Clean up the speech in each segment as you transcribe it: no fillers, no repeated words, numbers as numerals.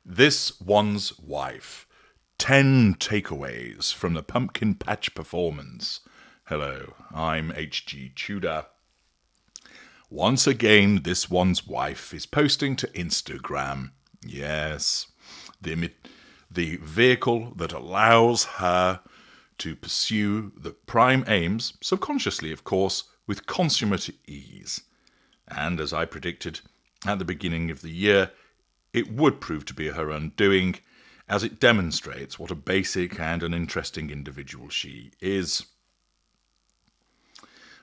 This One's Wife. 10 takeaways from the pumpkin patch performance. Hello, I'm H.G. Tudor. Once again, This One's Wife is posting to Instagram. Yes, the vehicle that allows her to pursue the prime aims, subconsciously of course, with consummate ease. And as I predicted at the beginning of the year, it would prove to be her undoing, as it demonstrates what a basic and an interesting individual she is.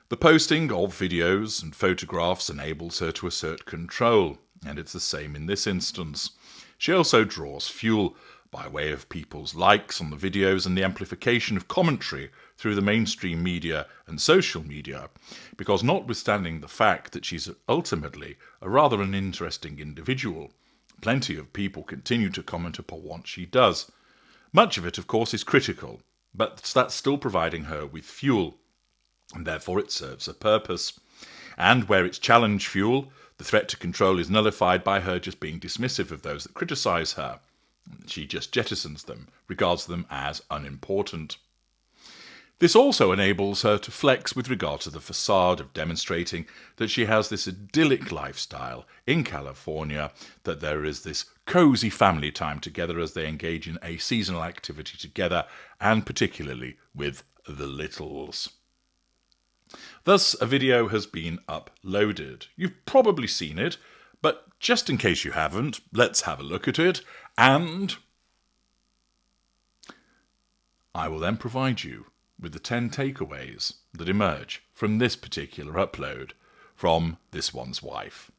The posting of videos and photographs enables her to assert control, and it's the same in this instance. She also draws fuel by way of people's likes on the videos and the amplification of commentary through the mainstream media and social media, because notwithstanding the fact that she's ultimately a rather an interesting individual, plenty of people continue to comment upon what she does. Much of it, of course, is critical, but that's still providing her with fuel, and therefore it serves a purpose. And where it's challenge fuel, the threat to control is nullified by her just being dismissive of those that criticise her. She just jettisons them, regards them as unimportant. This also enables her to flex with regard to the facade of demonstrating that she has this idyllic lifestyle in California, that there is this cosy family time together as they engage in a seasonal activity together, and particularly with the littles. Thus, a video has been uploaded. You've probably seen it, but just in case you haven't, let's have a look at it, and I will then provide you with the 10 takeaways that emerge from this particular upload from This One's Wife.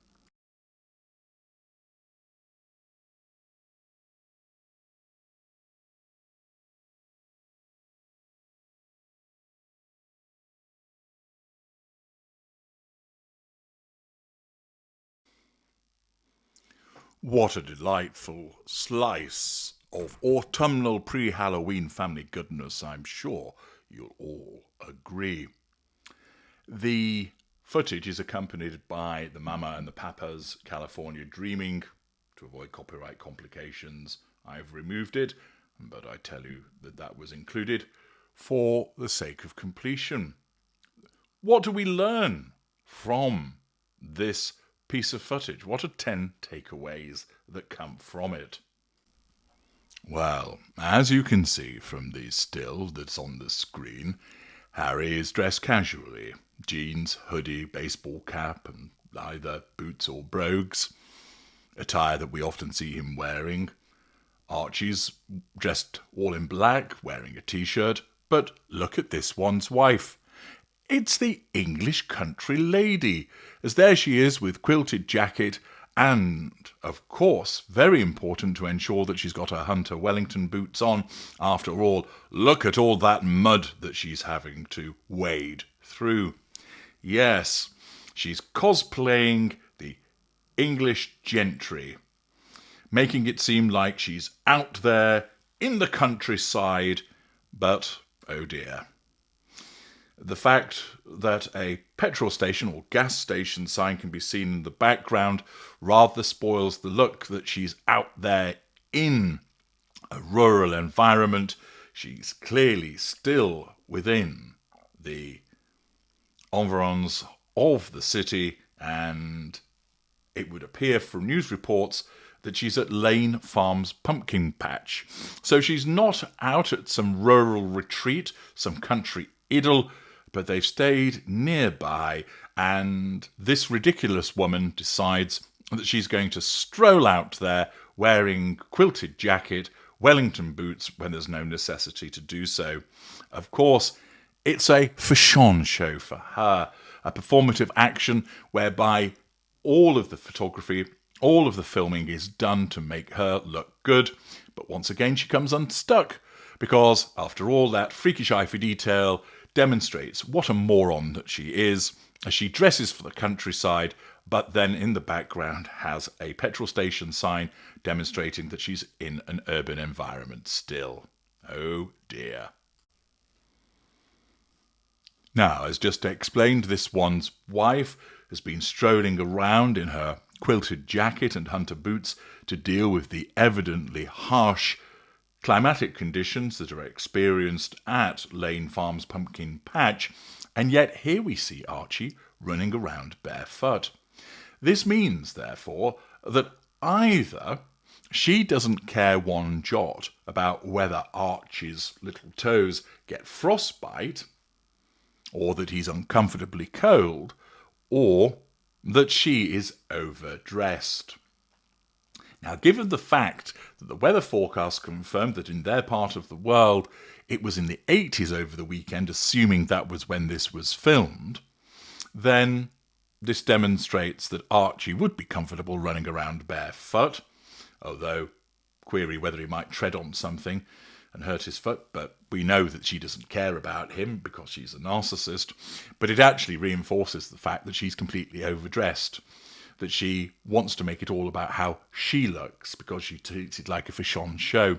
What a delightful slice of autumnal pre-Halloween family goodness, I'm sure you'll all agree. The footage is accompanied by the Mama and the Papa's California Dreaming. To avoid copyright complications, I've removed it, but I tell you that that was included for the sake of completion. What do we learn from this piece of footage? What are 10 takeaways that come from it? Well, as you can see from the still that's on the screen, Harry is dressed casually. Jeans, hoodie, baseball cap, and either boots or brogues. Attire that we often see him wearing. Archie's dressed all in black, wearing a t-shirt. But look at This One's Wife. It's the English country lady, as there she is with quilted jacket and, of course, very important to ensure that she's got her Hunter Wellington boots on. After all, look at all that mud that she's having to wade through. Yes, she's cosplaying the English gentry, making it seem like she's out there in the countryside, but oh dear. The fact that a petrol station or gas station sign can be seen in the background rather spoils the look that she's out there in a rural environment. She's clearly still within the environs of the city, and it would appear from news reports that she's at Lane Farms pumpkin patch. So she's not out at some rural retreat, some country idyll, but they've stayed nearby, and this ridiculous woman decides that she's going to stroll out there wearing quilted jacket, Wellington boots, when there's no necessity to do so. Of course, it's a fashion show for her, a performative action whereby all of the photography, all of the filming is done to make her look good. But once again, she comes unstuck, because after all, that freakish eye for detail demonstrates what a moron that she is, as she dresses for the countryside, but then in the background has a petrol station sign demonstrating that she's in an urban environment still. Oh dear. Now, as just explained, This One's Wife has been strolling around in her quilted jacket and hunter boots to deal with the evidently harsh climatic conditions that are experienced at Lane Farm's pumpkin patch, and yet here we see Archie running around barefoot. This means, therefore, that either she doesn't care one jot about whether Archie's little toes get frostbite, or that he's uncomfortably cold, or that she is overdressed. Now, given the fact that the weather forecast confirmed that in their part of the world it was in the 80s over the weekend, assuming that was when this was filmed, then this demonstrates that Archie would be comfortable running around barefoot, although query whether he might tread on something and hurt his foot, but we know that she doesn't care about him because she's a narcissist. But it actually reinforces the fact that she's completely overdressed, that she wants to make it all about how she looks because she treats it like a fish-on show.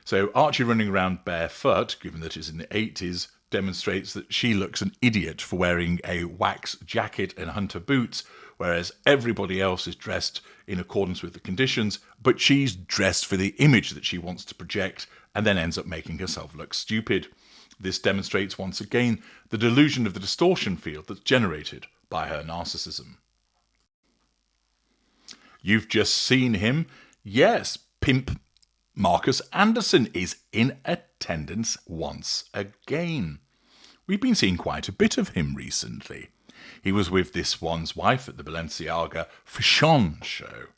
So Archie running around barefoot, given that it's in the 80s, demonstrates that she looks an idiot for wearing a wax jacket and hunter boots, whereas everybody else is dressed in accordance with the conditions, but she's dressed for the image that she wants to project and then ends up making herself look stupid. This demonstrates once again the delusion of the distortion field that's generated by her narcissism. You've just seen him. Yes, Pimp Marcus Anderson is in attendance once again. We've been seeing quite a bit of him recently. He was with This One's Wife at the Balenciaga Fashion Show.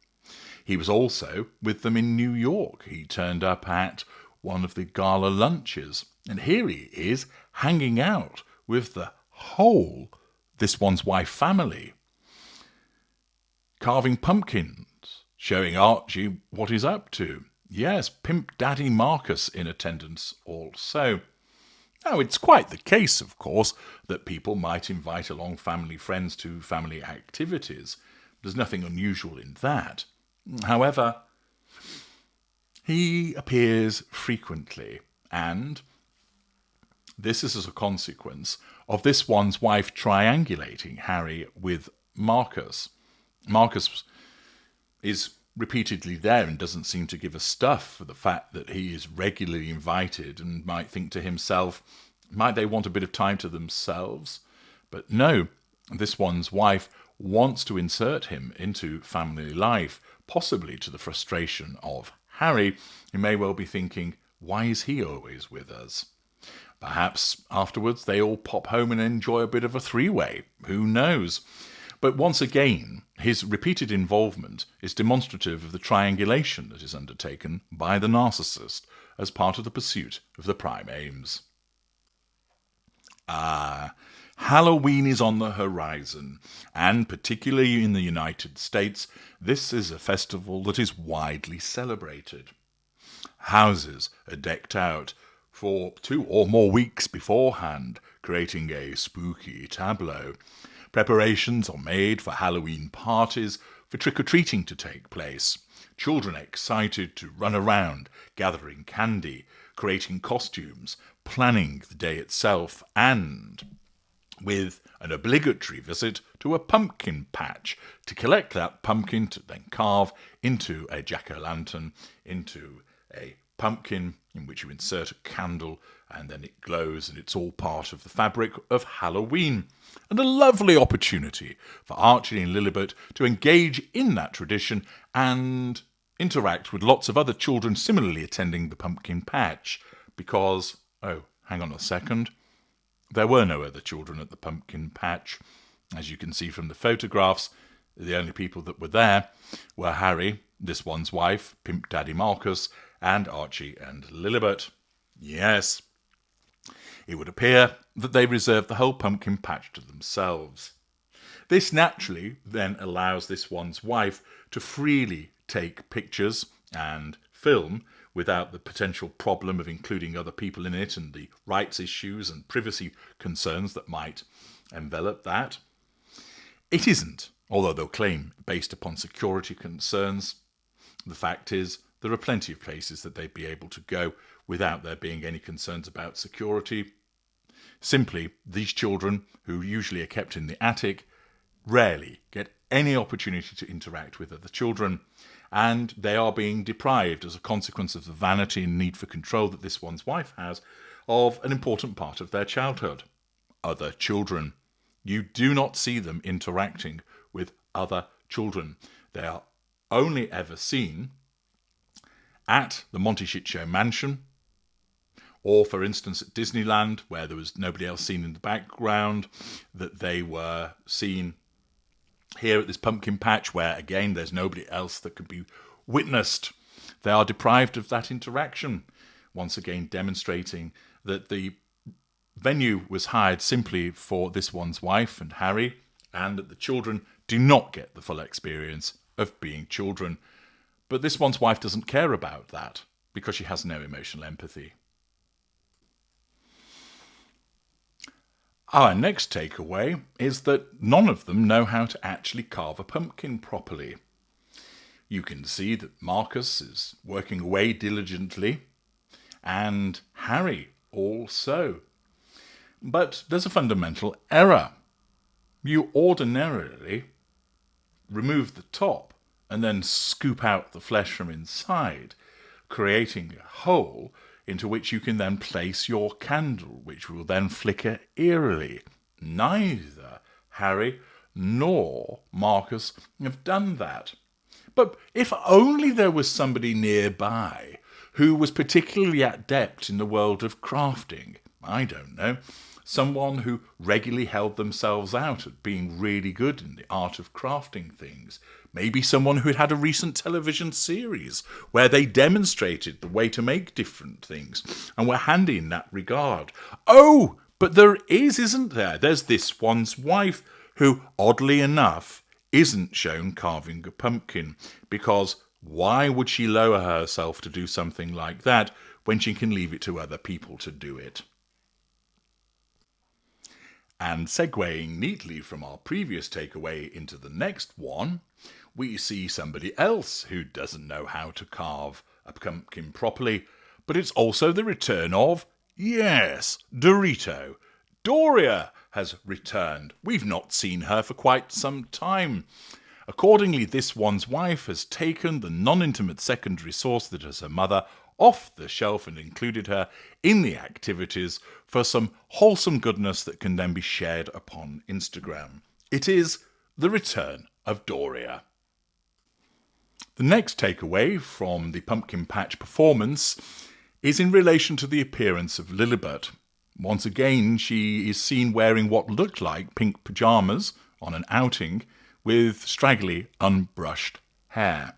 He was also with them in New York. He turned up at one of the gala lunches. And here he is hanging out with the whole This One's Wife family, carving pumpkins, showing Archie what he's up to. Yes, Pimp Daddy Marcus in attendance also. Now, it's quite the case, of course, that people might invite along family friends to family activities. There's nothing unusual in that. However, he appears frequently, and this is as a consequence of This One's Wife triangulating Harry with Marcus. Marcus is repeatedly there and doesn't seem to give a stuff for the fact that he is regularly invited and might think to himself, might they want a bit of time to themselves? But no, This One's Wife wants to insert him into family life, possibly to the frustration of Harry, who may well be thinking, why is he always with us? Perhaps afterwards they all pop home and enjoy a bit of a three-way. Who knows? But once again, his repeated involvement is demonstrative of the triangulation that is undertaken by the narcissist as part of the pursuit of the prime aims. Halloween is on the horizon, and particularly in the United States, this is a festival that is widely celebrated. Houses are decked out for 2 or more weeks beforehand, creating a spooky tableau. Preparations are made for Halloween parties, for trick-or-treating to take place. Children excited to run around, gathering candy, creating costumes, planning the day itself, and with an obligatory visit to a pumpkin patch to collect that pumpkin to then carve into a jack-o'-lantern, into a pumpkin in which you insert a candle and then it glows, and it's all part of the fabric of Halloween. And a lovely opportunity for Archie and Lilibet to engage in that tradition and interact with lots of other children similarly attending the pumpkin patch. Because, oh, hang on a second, there were no other children at the pumpkin patch. As you can see from the photographs, the only people that were there were Harry, This One's Wife, Pimp Daddy Marcus, and Archie and Lilibet. Yes, it would appear that they reserved the whole pumpkin patch to themselves. This naturally then allows This One's Wife to freely take pictures and film without the potential problem of including other people in it and the rights issues and privacy concerns that might envelop that. It isn't, although they'll claim based upon security concerns. The fact is, there are plenty of places that they'd be able to go without there being any concerns about security. Simply, these children, who usually are kept in the attic, rarely get any opportunity to interact with other children, and they are being deprived, as a consequence of the vanity and need for control that this one's wife has, of an important part of their childhood: other children. You do not see them interacting with other children. They are only ever seen at the Monty Shit Show mansion, or for instance at Disneyland, where there was nobody else seen in the background, that they were seen here at this pumpkin patch, where again there's nobody else that could be witnessed. They are deprived of that interaction, once again demonstrating that the venue was hired simply for this one's wife and Harry, and that the children do not get the full experience of being children. But this one's wife doesn't care about that because she has no emotional empathy. Our next takeaway is that none of them know how to actually carve a pumpkin properly. You can see that Marcus is working away diligently, and Harry also. But there's a fundamental error. You ordinarily remove the top and then scoop out the flesh from inside, creating a hole into which you can then place your candle, which will then flicker eerily. Neither Harry nor Marcus have done that. But if only there was somebody nearby who was particularly adept in the world of crafting, I don't know, someone who regularly held themselves out at being really good in the art of crafting things. Maybe someone who had a recent television series where they demonstrated the way to make different things and were handy in that regard. Oh, but there is, isn't there? There's this one's wife who, oddly enough, isn't shown carving a pumpkin, because why would she lower herself to do something like that when she can leave it to other people to do it? And segueing neatly from our previous takeaway into the next one, we see somebody else who doesn't know how to carve a pumpkin properly, but it's also the return of, yes, Dorito. Doria has returned. We've not seen her for quite some time. Accordingly, this one's wife has taken the non-intimate secondary source that is her mother off the shelf and included her in the activities for some wholesome goodness that can then be shared upon Instagram. It is the return of Doria. The next takeaway from the pumpkin patch performance is in relation to the appearance of Lilibet. Once again, she is seen wearing what looked like pink pyjamas on an outing with straggly, unbrushed hair.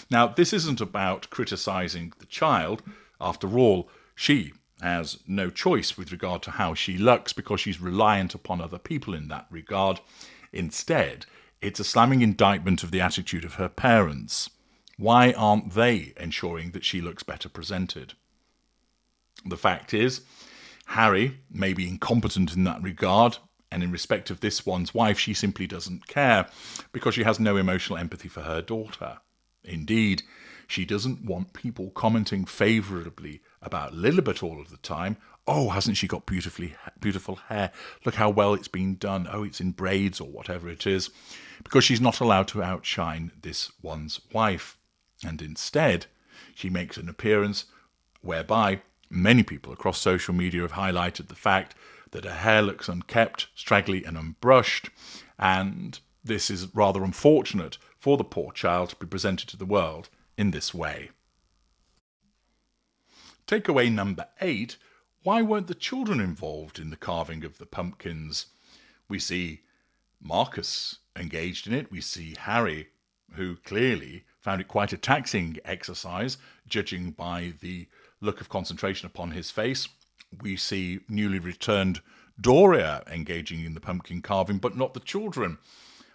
Now, this isn't about criticising the child. After all, she has no choice with regard to how she looks because she's reliant upon other people in that regard. Instead, it's a slamming indictment of the attitude of her parents. Why aren't they ensuring that she looks better presented? The fact is, Harry may be incompetent in that regard, and in respect of this one's wife, she simply doesn't care because she has no emotional empathy for her daughter. Indeed, she doesn't want people commenting favourably about Lilibet all of the time. Oh, hasn't she got beautiful hair? Look how well it's been done. Oh, it's in braids or whatever it is. Because she's not allowed to outshine this one's wife. And instead, she makes an appearance whereby many people across social media have highlighted the fact that her hair looks unkept, straggly and unbrushed, and this is rather unfortunate for the poor child to be presented to the world in this way. Takeaway number 8, why weren't the children involved in the carving of the pumpkins? We see Marcus engaged in it, we see Harry, who clearly found it quite a taxing exercise, judging by the look of concentration upon his face. We see newly returned Doria engaging in the pumpkin carving, but not the children.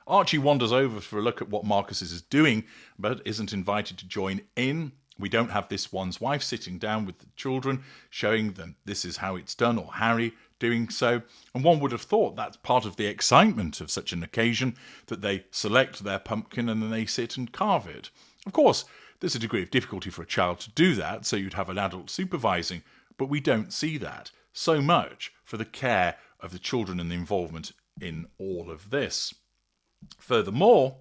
Archie wanders over for a look at what Marcus is doing, but isn't invited to join in. We don't have this one's wife sitting down with the children, showing them this is how it's done, or Harry doing so. And one would have thought that's part of the excitement of such an occasion, that they select their pumpkin and then they sit and carve it. Of course, there's a degree of difficulty for a child to do that, so you'd have an adult supervising, but we don't see that. So much for the care of the children and the involvement in all of this. Furthermore,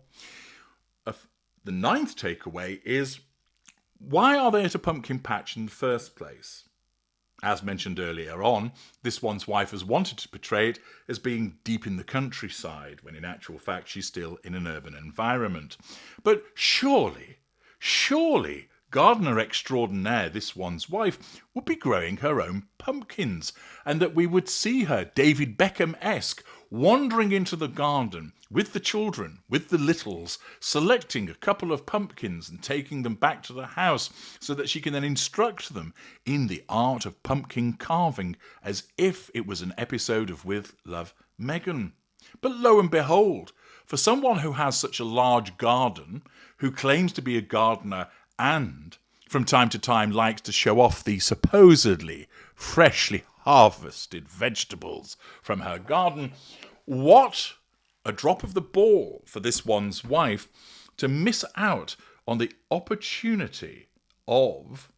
the 9th takeaway is, why are they at a pumpkin patch in the first place? As mentioned earlier on, this one's wife has wanted to portray it as being deep in the countryside, when in actual fact she's still in an urban environment. But surely, gardener extraordinaire, this one's wife, would be growing her own pumpkins, and that we would see her, David Beckham-esque, wandering into the garden with the children, with the littles, selecting a couple of pumpkins and taking them back to the house so that she can then instruct them in the art of pumpkin carving, as if it was an episode of With Love, Meghan. But lo and behold, for someone who has such a large garden, who claims to be a gardener and from time to time likes to show off the supposedly freshly harvested vegetables from her garden, what a drop of the ball for this one's wife to miss out on the opportunity of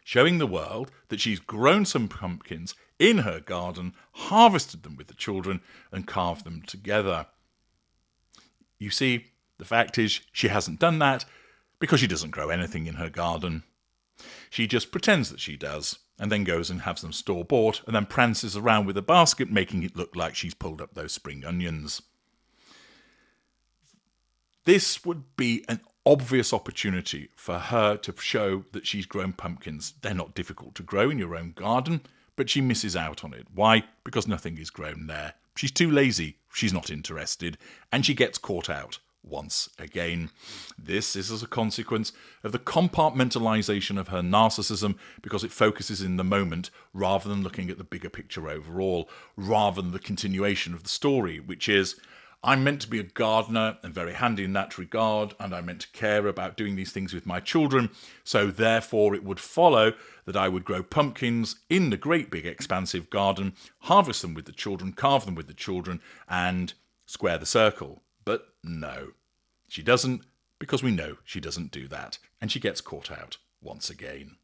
showing the world that she's grown some pumpkins in her garden, harvested them with the children, and carved them together. You see, the fact is she hasn't done that because she doesn't grow anything in her garden. She just pretends that she does, and then goes and has them store-bought, and then prances around with a basket, making it look like she's pulled up those spring onions. This would be an obvious opportunity for her to show that she's grown pumpkins. They're not difficult to grow in your own garden, but she misses out on it. Why? Because nothing is grown there. She's too lazy, she's not interested, and she gets caught out once again. This is as a consequence of the compartmentalization of her narcissism, because it focuses in the moment rather than looking at the bigger picture overall, rather than the continuation of the story, which is, I'm meant to be a gardener and very handy in that regard, and I'm meant to care about doing these things with my children, so therefore it would follow that I would grow pumpkins in the great big expansive garden, harvest them with the children, carve them with the children, and square the circle. But no, she doesn't, because we know she doesn't do that, and she gets caught out once again.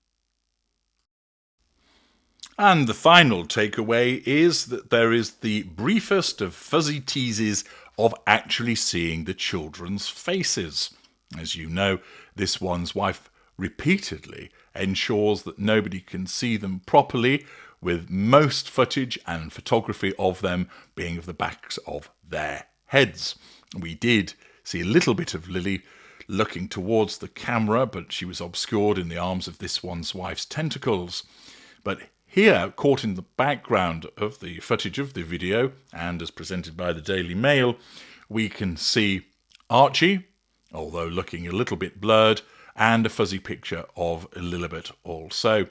And the final takeaway is that there is the briefest of fuzzy teases of actually seeing the children's faces. As you know, this one's wife repeatedly ensures that nobody can see them properly, with most footage and photography of them being of the backs of their heads. We did see a little bit of Lily looking towards the camera, but she was obscured in the arms of this one's wife's tentacles. But here, caught in the background of the footage of the video, and as presented by the Daily Mail, we can see Archie, although looking a little bit blurred, and a fuzzy picture of Lilibet also.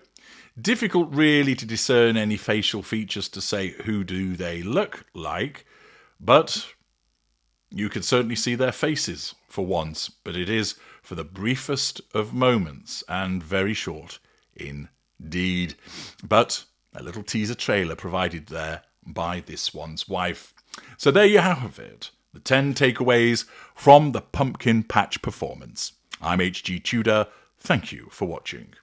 Difficult really to discern any facial features to say who do they look like, but you can certainly see their faces for once, but it is for the briefest of moments and very short indeed. But a little teaser trailer provided there by this one's wife. So there you have it, the 10 takeaways from the Pumpkin Patch performance. I'm H.G. Tudor. Thank you for watching.